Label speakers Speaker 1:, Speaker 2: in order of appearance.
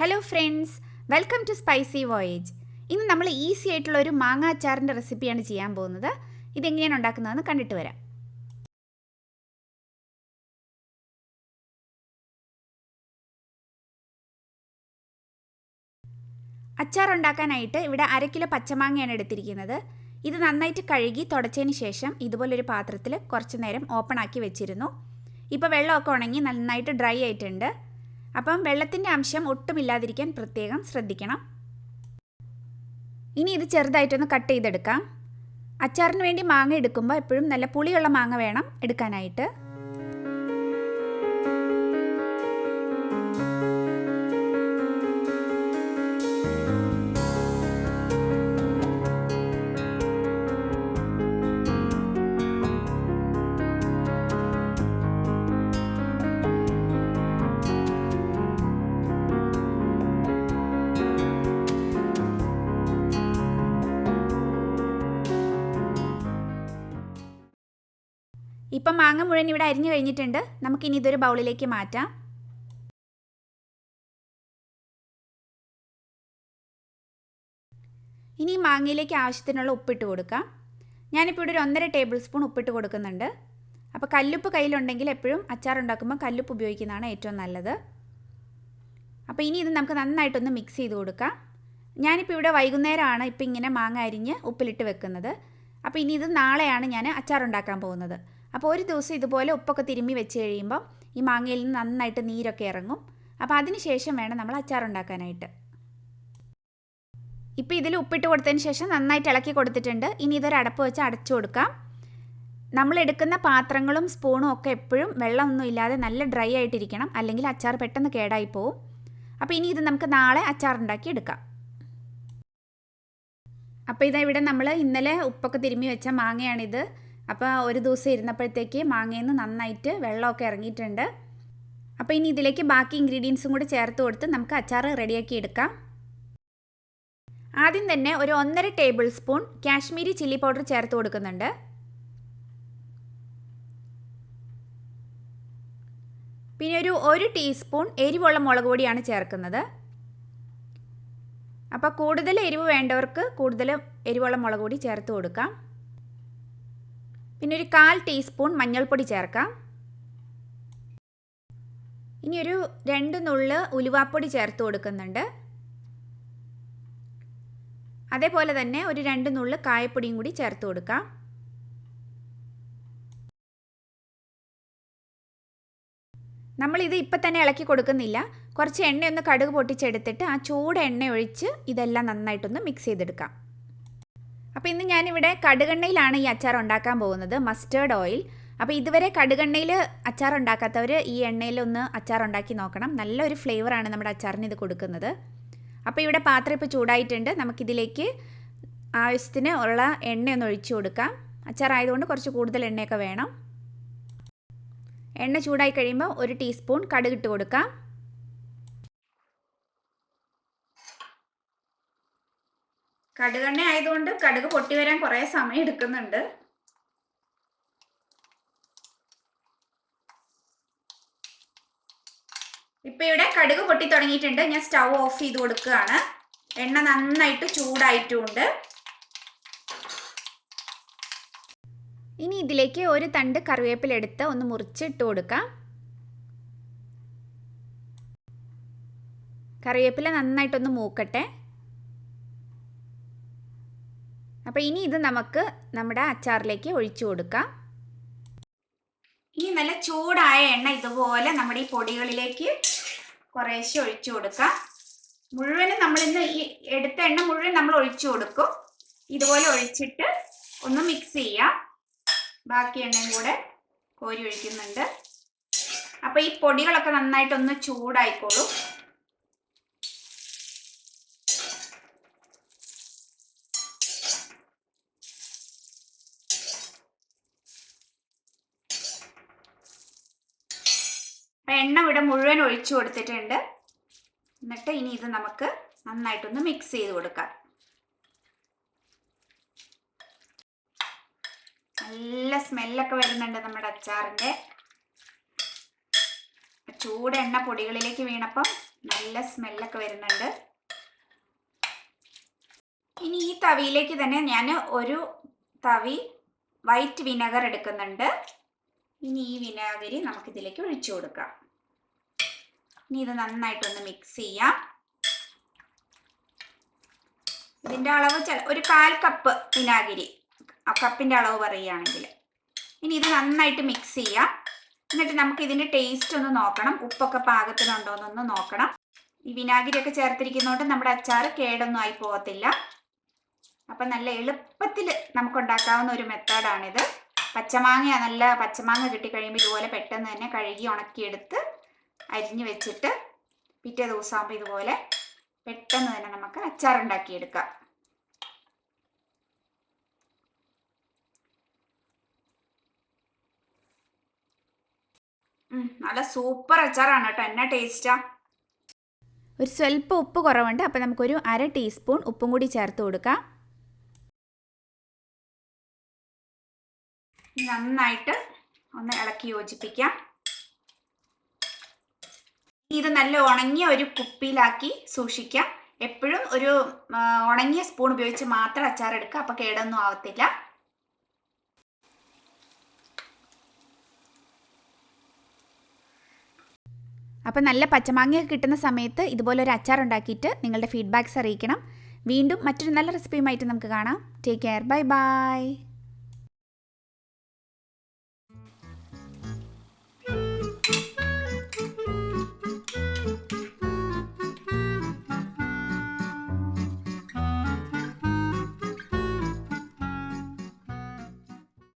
Speaker 1: Hello friends, welcome to spicy voyage. ഇന്ന് നമ്മൾ easy ആയിട്ടുള്ള ഒരു മാങ്ങ അച്ചാറിൻ്റെ റെസിപ്പിയാണ് ചെയ്യാൻ പോകുന്നത്. ഇതെങ്ങനെയാണ് ഉണ്ടാക്കുന്നതെന്ന് കണ്ടിട്ട് വരാം. അച്ചാർ ഉണ്ടാക്കാനായിട്ട് ഇവിടെ 1/2 കിലോ പച്ചമാങ്ങയാണ് എടുത്തിരിക്കുന്നത്. ഇത് നന്നായിട്ട് കഴുകി തുടച്ചതിന് ശേഷം ഇതുപോലൊരു പാത്രത്തിൽ കുറച്ച് നേരം ഓപ്പൺ ആക്കി വെച്ചിരുന്നു. ഇപ്പോൾ വെള്ളമൊക്കെ ഉണങ്ങി നന്നായിട്ട് ഡ്രൈ ആയിട്ടുണ്ട്. അപ്പം വെള്ളത്തിൻ്റെ അംശം ഒട്ടുമില്ലാതിരിക്കാൻ പ്രത്യേകം ശ്രദ്ധിക്കണം. ഇനി ഇത് ചെറുതായിട്ടൊന്ന് കട്ട് ചെയ്തെടുക്കാം. അച്ചാറിന് വേണ്ടി മാങ്ങ എടുക്കുമ്പോൾ എപ്പോഴും നല്ല പുളിയുള്ള മാങ്ങ വേണം എടുക്കാനായിട്ട്. ഇപ്പം മാങ്ങ മുഴുവൻ ഇവിടെ അരിഞ്ഞു കഴിഞ്ഞിട്ടുണ്ട്. നമുക്കിനി ഇതൊരു ബൗളിലേക്ക് മാറ്റാം. ഇനി ഈ മാങ്ങയിലേക്ക് ആവശ്യത്തിനുള്ള ഉപ്പിട്ട് കൊടുക്കാം. ഞാനിപ്പോൾ ഇവിടെ ഒരു 1.5 ടേബിൾ സ്പൂൺ ഉപ്പിട്ട് കൊടുക്കുന്നുണ്ട്. അപ്പോൾ കല്ലുപ്പ് കയ്യിലുണ്ടെങ്കിൽ എപ്പോഴും അച്ചാർ ഉണ്ടാക്കുമ്പോൾ കല്ലുപ്പ് ഉപയോഗിക്കുന്നതാണ് ഏറ്റവും നല്ലത്. അപ്പോൾ ഇനി ഇത് നമുക്ക് നന്നായിട്ടൊന്ന് മിക്സ് ചെയ്ത് കൊടുക്കാം. ഞാനിപ്പോൾ ഇവിടെ വൈകുന്നേരമാണ് ഇപ്പോൾ ഇങ്ങനെ മാങ്ങ അരിഞ്ഞ് ഉപ്പിലിട്ട് വെക്കുന്നത്. അപ്പോൾ ഇനി ഇത് നാളെയാണ് ഞാൻ അച്ചാർ ഉണ്ടാക്കാൻ പോകുന്നത്. അപ്പോൾ ഒരു ദിവസം ഇതുപോലെ ഉപ്പൊക്കെ തിരുമ്മി വെച്ച് കഴിയുമ്പം ഈ മാങ്ങയിൽ നിന്ന് നന്നായിട്ട് നീരൊക്കെ ഇറങ്ങും. അപ്പോൾ അതിന് ശേഷം വേണം നമ്മൾ അച്ചാർ ഉണ്ടാക്കാനായിട്ട്. ഇപ്പോൾ ഇതിൽ ഉപ്പിട്ട് കൊടുത്തതിന് ശേഷം നന്നായിട്ട് ഇളക്കി കൊടുത്തിട്ടുണ്ട്. ഇനി ഇതൊരു അടപ്പ് വെച്ച് അടച്ചു കൊടുക്കാം. നമ്മൾ എടുക്കുന്ന പാത്രങ്ങളും സ്പൂണും ഒക്കെ എപ്പോഴും വെള്ളമൊന്നും ഇല്ലാതെ നല്ല ഡ്രൈ ആയിട്ടിരിക്കണം, അല്ലെങ്കിൽ അച്ചാർ പെട്ടെന്ന് കേടായി പോവും. അപ്പോൾ ഇനി ഇത് നമുക്ക് നാളെ അച്ചാർ ഉണ്ടാക്കി എടുക്കാം. അപ്പോൾ ഇതാ ഇവിടെ നമ്മൾ ഇന്നലെ ഉപ്പൊക്കെ തിരുമ്മി വെച്ച മാങ്ങയാണിത്. അപ്പോൾ ഒരു ദിവസം ഇരുന്നപ്പോഴത്തേക്ക് മാങ്ങയിൽ നിന്ന് നന്നായിട്ട് വെള്ളമൊക്കെ ഇറങ്ങിയിട്ടുണ്ട്. അപ്പോൾ ഇനി ഇതിലേക്ക് ബാക്കി ഇൻഗ്രീഡിയൻസും കൂടി ചേർത്ത് കൊടുത്ത് നമുക്ക് അച്ചാർ റെഡിയാക്കി എടുക്കാം. ആദ്യം തന്നെ ഒരു 1.5 table spoon Kashmiri chilli powder ചേർത്ത് കൊടുക്കുന്നുണ്ട്. പിന്നെ ഒരു 1 ടീസ്പൂൺ എരിവുള്ള മുളക് പൊടിയാണ് ചേർക്കുന്നത്. അപ്പോൾ കൂടുതൽ എരിവ് വേണ്ടവർക്ക് കൂടുതൽ എരിവുള്ള മുളക് പൊടി ചേർത്ത് കൊടുക്കാം. പിന്നെ ഒരു 1/4 ടീസ്പൂൺ മഞ്ഞൾപ്പൊടി ചേർക്കാം. ഇനി ഒരു 2 നുള്ള് ഉലുവാപ്പൊടി ചേർത്ത് കൊടുക്കുന്നുണ്ട്. അതേപോലെ തന്നെ ഒരു 2 നുള്ള് കായപ്പൊടിയും കൂടി ചേർത്ത് കൊടുക്കാം. നമ്മളിത് ഇപ്പം തന്നെ ഇളക്കി കൊടുക്കുന്നില്ല. കുറച്ച് എണ്ണയൊന്ന് കടുക് പൊട്ടിച്ചെടുത്തിട്ട് ആ ചൂട് എണ്ണ ഒഴിച്ച് ഇതെല്ലാം നന്നായിട്ടൊന്ന് മിക്സ് ചെയ്തെടുക്കാം. അപ്പോൾ ഇന്ന് ഞാനിവിടെ കടുകെണ്ണയിലാണ് ഈ അച്ചാർ ഉണ്ടാക്കാൻ പോകുന്നത്, മസ്റ്റേർഡ് ഓയിൽ. അപ്പോൾ ഇതുവരെ കടുകെണ്ണയിൽ അച്ചാർ ഉണ്ടാക്കാത്തവർ ഈ എണ്ണയിലൊന്ന് അച്ചാർ ഉണ്ടാക്കി നോക്കണം. നല്ലൊരു ഫ്ലേവറാണ് നമ്മുടെ അച്ചാറിന് ഇത് കൊടുക്കുന്നത്. അപ്പോൾ ഇവിടെ പാത്രം ഇപ്പോൾ ചൂടായിട്ടുണ്ട്. നമുക്കിതിലേക്ക് ആവശ്യത്തിന് ഉള്ള എണ്ണയൊന്ന് ഒഴിച്ചു കൊടുക്കാം. അച്ചാർ ആയതുകൊണ്ട് കുറച്ച് കൂടുതൽ എണ്ണയൊക്കെ വേണം. എണ്ണ ചൂടായി കഴിയുമ്പോൾ 1 ടീസ്പൂൺ കടുക് ഇട്ട് കൊടുക്കാം. കടുകെണ്ണ ആയതുകൊണ്ട് കടുക് പൊട്ടി വരാൻ കുറേ സമയം എടുക്കുന്നുണ്ട്. ഇപ്പം ഇവിടെ കടുക് പൊട്ടി തുടങ്ങിയിട്ടുണ്ട്. ഞാൻ സ്റ്റൗ ഓഫ് ചെയ്ത് കൊടുക്കുകയാണ്. എണ്ണ നന്നായിട്ട് ചൂടായിട്ടുമുണ്ട്. ഇനി ഇതിലേക്ക് ഒരു തണ്ട് കറിവേപ്പില എടുത്ത് ഒന്ന് മുറിച്ച് ഇട്ട് കൊടുക്കാം. കറിവേപ്പില നന്നായിട്ടൊന്ന് മൂക്കട്ടെ. അപ്പോൾ ഇനി ഇത് നമുക്ക് നമ്മുടെ അച്ചാറിലേക്ക് ഒഴിച്ചു കൊടുക്കാം. ഇനി നല്ല ചൂടായ എണ്ണ ഇതുപോലെ നമ്മുടെ ഈ പൊടികളിലേക്ക് കുറേശ്ശെ ഒഴിച്ചു കൊടുക്കാം. മുഴുവനും നമ്മളിന്ന് ഈ എടുത്ത എണ്ണ മുഴുവൻ നമ്മൾ ഒഴിച്ചു കൊടുക്കും. ഇതുപോലെ ഒഴിച്ചിട്ട് ഒന്ന് മിക്സ് ചെയ്യാം. ബാക്കി എണ്ണയും കൂടെ കോരി ഒഴിക്കുന്നുണ്ട്. അപ്പോൾ ഈ പൊടികളൊക്കെ നന്നായിട്ടൊന്ന് ചൂടായിക്കോളും. എണ്ണ ഇവിടെ മുഴുവൻ ഒഴിച്ചു കൊടുത്തിട്ടുണ്ട്. എന്നിട്ട് ഇനി ഇത് നമുക്ക് നന്നായിട്ടൊന്ന് മിക്സ് ചെയ്ത് കൊടുക്കാം. നല്ല സ്മെല്ലൊക്കെ വരുന്നുണ്ട് നമ്മുടെ അച്ചാറിൻ്റെ. ചൂട് എണ്ണ പൊടികളിലേക്ക് വീണപ്പം നല്ല സ്മെല്ലൊക്കെ വരുന്നുണ്ട്. ഇനി ഈ തവിയിലേക്ക് തന്നെ ഞാൻ ഒരു തവി വൈറ്റ് വിനെഗർ എടുക്കുന്നുണ്ട്. ഇനി ഈ വിനാഗിരി നമുക്കിതിലേക്ക് ഒഴിച്ചു കൊടുക്കാം. ഇനി ഇത് നന്നായിട്ടൊന്ന് മിക്സ് ചെയ്യാം. ഇതിൻ്റെ അളവ് ഒരു 1/4 കപ്പ് വിനാഗിരി, ആ കപ്പിൻ്റെ അളവ് പറയുകയാണെങ്കിൽ. ഇനി ഇത് നന്നായിട്ട് മിക്സ് ചെയ്യാം. എന്നിട്ട് നമുക്ക് ഇതിൻ്റെ ടേസ്റ്റ് ഒന്ന് നോക്കണം, ഉപ്പൊക്കെ പാകത്തിനുണ്ടോ എന്നൊന്ന് നോക്കണം. ഈ വിനാഗിരിയൊക്കെ ചേർത്തിരിക്കുന്നതുകൊണ്ട് നമ്മുടെ അച്ചാർ കേടൊന്നും ആയി പോകത്തില്ല. അപ്പം നല്ല എളുപ്പത്തിൽ നമുക്കുണ്ടാക്കാവുന്ന ഒരു മെത്തേഡാണിത്. നല്ല പച്ചമാങ്ങ കിട്ടിക്കഴിയുമ്പോൾ ഇതുപോലെ പെട്ടെന്ന് തന്നെ കഴുകി ഉണക്കിയെടുത്ത് അരിഞ്ഞ് വെച്ചിട്ട് പിറ്റേ ദിവസമാകുമ്പോൾ ഇതുപോലെ പെട്ടെന്ന് തന്നെ നമുക്ക് അച്ചാർ ഉണ്ടാക്കിയെടുക്കാം. നല്ല സൂപ്പർ അച്ചാറാണ് കേട്ടോ. എന്നാ ടേസ്റ്റാ. ഒരു സ്വല്പം ഉപ്പ് കുറവുണ്ട്, അപ്പോൾ നമുക്കൊരു 1/2 ടീസ്പൂൺ ഉപ്പും കൂടി ചേർത്ത് കൊടുക്കാം. നന്നായിട്ട് ഒന്ന് ഇളക്കി യോജിപ്പിക്കാം. ഇത് നല്ല ഉണങ്ങിയ ഒരു കുപ്പിയിലാക്കി സൂക്ഷിക്കാം. എപ്പോഴും ഒരു ഉണങ്ങിയ സ്പൂൺ ഉപയോഗിച്ച് മാത്രം അച്ചാർ എടുക്കുക, അപ്പോൾ കേടൊന്നും ആവത്തില്ല. അപ്പോൾ നല്ല പച്ചമാങ്ങയൊക്കെ കിട്ടുന്ന സമയത്ത് ഇതുപോലെ ഒരു അച്ചാർ ഉണ്ടാക്കിയിട്ട് നിങ്ങളുടെ ഫീഡ്ബാക്ക്സ് അറിയിക്കണം. വീണ്ടും മറ്റൊരു നല്ല റെസിപ്പിയുമായിട്ട് നമുക്ക് കാണാം. Take care. Bye bye.